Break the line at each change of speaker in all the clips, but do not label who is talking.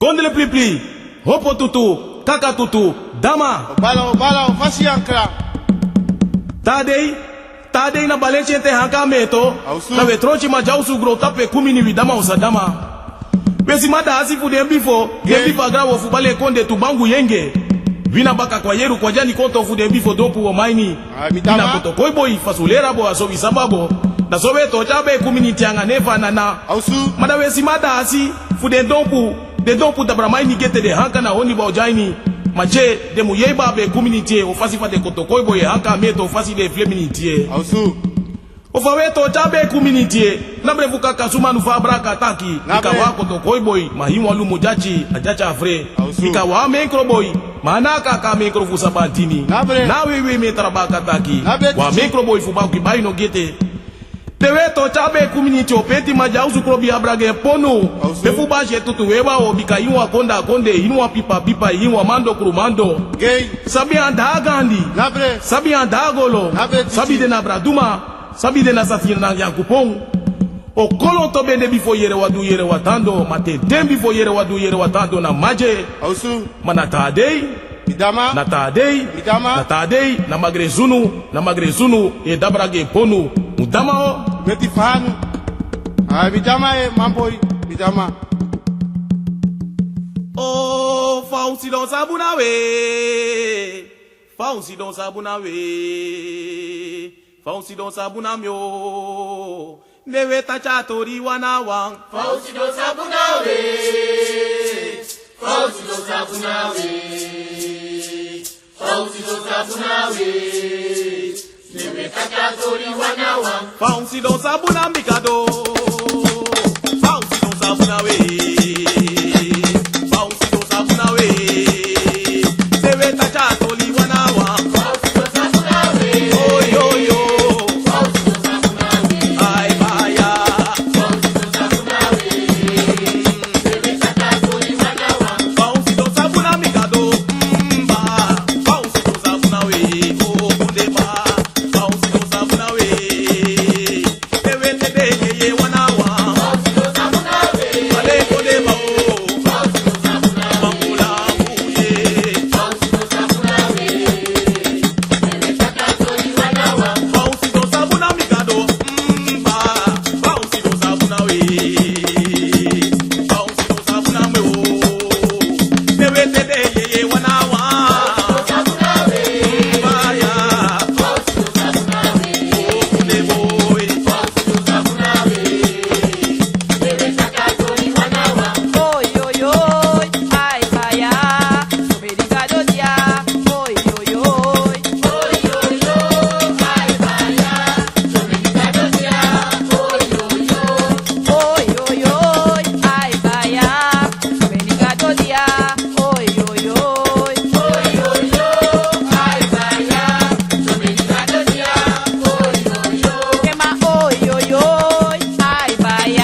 Gondele pli, hopo tutu, kaka tutu, dama.
Obala, fasi ankra.
Tadei na balence te hanka meto. Na vetrochi ma jausu gro tape kumini widama usadama. Besi mada asifu de mbifo, gembifa grawo fubale konde tubangu yenge. Vina baka kwa yeru kwa jani konto fu de mbifo dopu o maini. Vina koto koiboi fasulera bo asobi sababo. Na sobe to chabe kumini tianga nefa nana. Mada wesi mada asi fu de dompu tabra maini gete de hanka na honi ba ojaini. Maje de muyeba be community o fasi fa de kotokoi boye hanka meto fasi de fleminity o faweto chabe community na brevuka kasuma nu fa braka taki ikawa kotokoi boy mahimwa lu mujachi ajacha afre ikawa micro boy manaka ka micro fu sabatini na wewe metrabaka taki wa micro boy fu ba ki baino gete teweto chabe community opeti majausu krobi abrage pono befu baje tutu wewa obika inwa konda konde inwa pipa inwa mando kurumando sabi andagandi sabi andagolo sabi de na braduma sabi de na safina yakupong okolo to bende bifo yere watando mate dembi fo yere watando na maje manatadei midama natadei na magrezunu e dabrage ponu mudama o
beti fanu midama e mamboi midama
oh fausi don sabuna myo newe tachatori wanawa
fausi don sabuna newe tachatori wanawa
fausi don sabuna mikado fausi don sabuna newe tachatori wanawa
fausi don sabuna
oyoyo
fausi don sabuna
ai baya
fausi don sabuna newe tachatori wanawa
fausi don sabuna mikado mba fausi don sabuna o kundeba fausi don sabuna newe tede wanawa
fausi don sabuna
ale kodeba o
fausi don sabuna
bangula buye
fausi don sabuna newe tachatori wanawa
fausi don sabuna mikado mba fausi don sabuna fausi don sabuna newe tede wanawa baya
fausi don sabuna
kundeboy
fausi don sabuna newe tachatori wanawa
Oi, oi, oi, ai, vai, obrigado, dia. Oi, oi, oi,
ai vaya dominicano dia
oi, oi, oi, ai, vai, obrigado, dia. Oi, oi, oi,
ai vaya dominicano dia
queima, oi, oi, oi, ai, vai,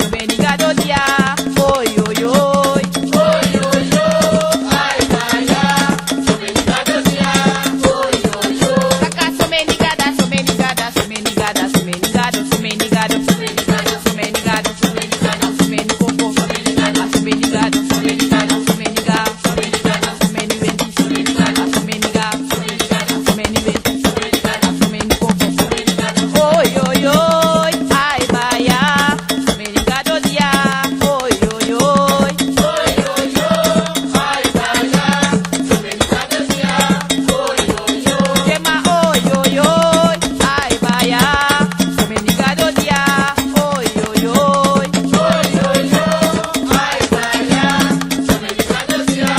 obrigado, dia. Oi, oi, oi,
ai vaya dominicano dia
caca, sou menigada, sou menigada, sou menigada, sou menigado, sou menigado, sou menigado, sou menigado, sou menigado, sou menicoco, sou menigado, sou menigado, sou menigado, sou menigado, sou menigado, sou menivente, sou menigado, sou menigado, sou menigado, sou menivente, sou menigado, sou menicoco, sou menigado. Oi, oi, oi, ai, vai, sou menigado, dia. Oi, oi, oi,
ai vaya dominicano dia
queima, oi, oi, oi, ai, vai, sou menigado, dia. Oi, oi, oi,
ai vaya dominicano dia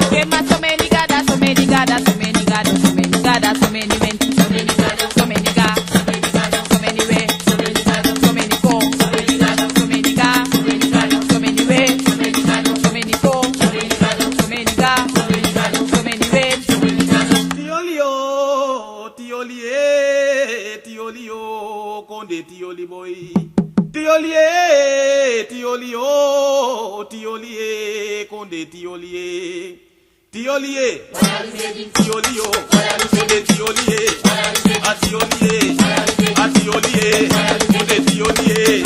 queima, sou menigada, sou menigada, sou menigado, sou menigada, sou menivente, sou menigado, sou menigado, sou menigado, sou menive, sou menigado, sou menico, sou menigado, sou menigado, sou menigado, sou menive, sou menigado, sou menico, sou menigado, sou menigado, sou menigado, sou menive, sou menigado.
Tiolio, konde tioli boy. Tiolie, konde tiolie. Tiolio, konde tiolie. Atiolie, konde tiolie.